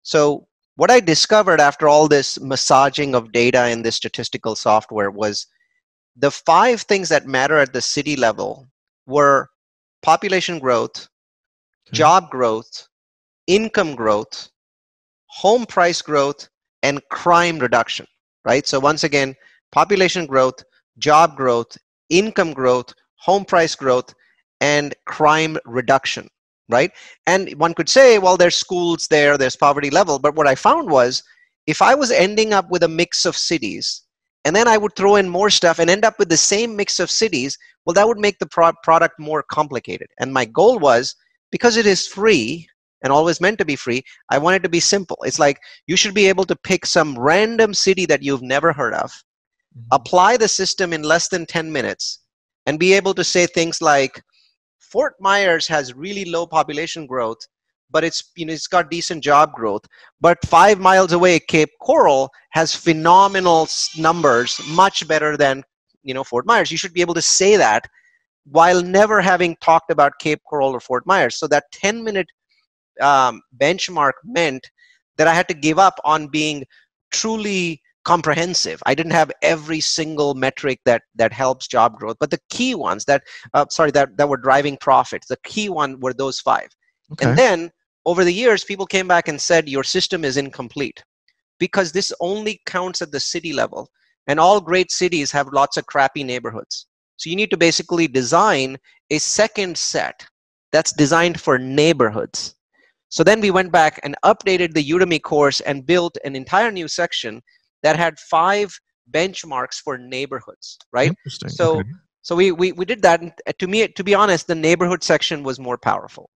So what I discovered after all this massaging of data in this statistical software was the 5 things that matter at the city level were population growth, Okay. job growth, income growth, home price growth, and crime reduction, right? So once again, population growth, job growth, income growth, home price growth, and crime reduction, right? And one could say, well, there's schools there, there's poverty level, but what I found was if I was ending up with a mix of cities, and then I would throw in more stuff and end up with the same mix of cities, well, that would make the product more complicated. And my goal was, because it is free and always meant to be free, I want it to be simple. It's like you should be able to pick some random city that you've never heard of, Mhm. apply the system in less than 10 minutes, and be able to say things like, Fort Myers has really low population growth, but it's got decent job growth. But 5 miles away, Cape Coral has phenomenal numbers, much better than Fort Myers. You should be able to say that while never having talked about Cape Coral or Fort Myers. So that 10-minute benchmark meant that I had to give up on being truly comprehensive. I didn't have every single metric that helps job growth, but the key ones that were driving profits, the key one were those 5. And Okay. then over the years, people came back and said your system is incomplete because this only counts at the city level, and all great cities have lots of crappy neighborhoods. So you need to basically design a second set that's designed for neighborhoods. So then we went back and updated the Udemy course and built an entire new section that had 5 benchmarks for neighborhoods, right? Interesting. Okay. So we did that. And to be honest, the neighborhood section was more powerful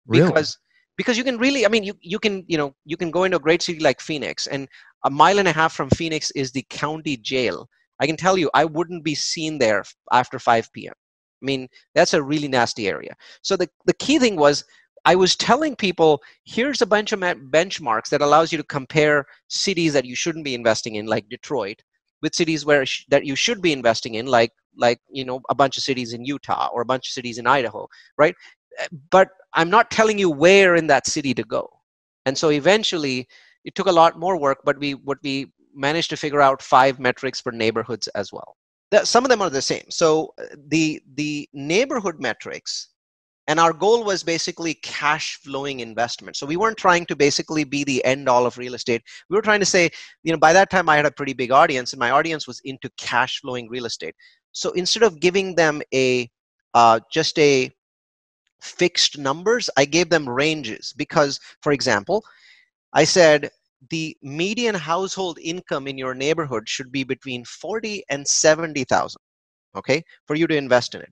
Really? because you can really, I mean, you can go into a great city like Phoenix, and a mile and a half from Phoenix is the county jail. I can tell you, I wouldn't be seen there after 5 p.m. I mean, that's a really nasty area. So the key thing was I was telling people, here's a bunch of benchmarks that allows you to compare cities that you shouldn't be investing in, like Detroit, with cities that you should be investing in, like a bunch of cities in Utah or a bunch of cities in Idaho, right? But I'm not telling you where in that city to go. And so eventually, it took a lot more work, but we managed to figure out 5 metrics for neighborhoods as well. Some of them are the same. So the neighborhood metrics, and our goal was basically cash flowing investment. So we weren't trying to basically be the end all of real estate. We were trying to say, by that time I had a pretty big audience, and my audience was into cash flowing real estate. So instead of giving them just a fixed numbers, I gave them ranges because, for example, I said the median household income in your neighborhood should be between 40 and 70,000, okay, for you to invest in it.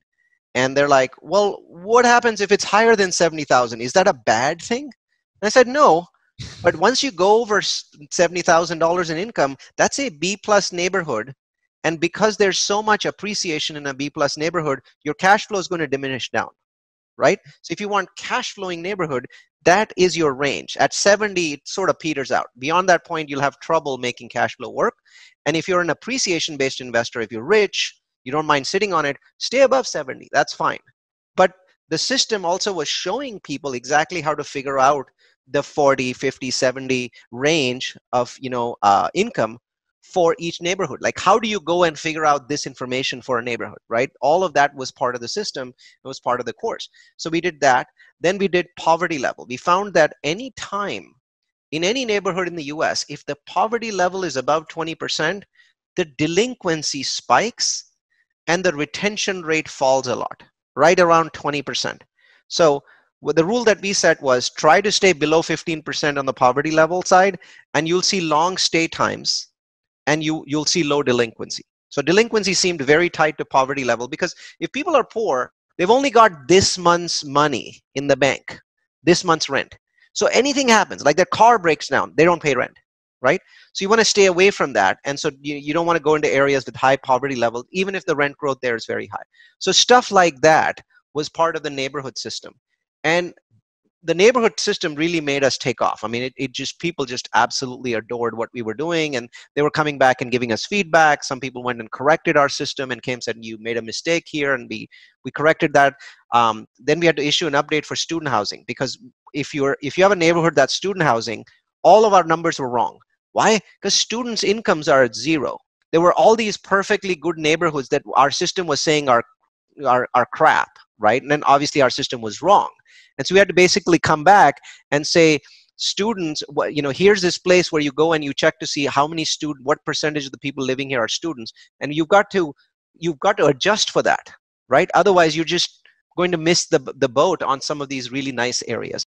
And they're like, well, what happens if it's higher than 70,000? Is that a bad thing? And I said, no, but once you go over $70,000 in income, that's a B plus neighborhood. And because there's so much appreciation in a B plus neighborhood, your cash flow is going to diminish down, right? So if you want cash flowing neighborhood, that is your range. At 70, it sort of peters out. Beyond that point, you'll have trouble making cash flow work. And if you're an appreciation based investor, if you're rich, you don't mind sitting on it, stay above 70. That's fine. But the system also was showing people exactly how to figure out the 40, 50, 70 range of income for each neighborhood. Like, how do you go and figure out this information for a neighborhood, right? All of that was part of the system. It was part of the course. So we did that. Then we did poverty level. We found that any time in any neighborhood in the US, if the poverty level is above 20%, the delinquency spikes and the retention rate falls a lot, right around 20%. So the rule that we set was try to stay below 15% on the poverty level side, and you'll see long stay times, and you'll see low delinquency. So delinquency seemed very tied to poverty level, because if people are poor, they've only got this month's money in the bank, this month's rent. So anything happens, like their car breaks down, they don't pay rent, right? So you want to stay away from that. And so you don't want to go into areas with high poverty level, even if the rent growth there is very high. So stuff like that was part of the neighborhood system. And the neighborhood system really made us take off. I mean, people just absolutely adored what we were doing, and they were coming back and giving us feedback. Some people went and corrected our system and came and said, you made a mistake here, and we corrected that. Then we had to issue an update for student housing, because if you have a neighborhood that's student housing, all of our numbers were wrong. Why? Because students' incomes are at zero. There were all these perfectly good neighborhoods that our system was saying are crap, right? And then obviously our system was wrong. And so we had to basically come back and say, students, here's this place where you go and you check to see how many what percentage of the people living here are students, and you've got to adjust for that, right? Otherwise, you're just going to miss the boat on some of these really nice areas.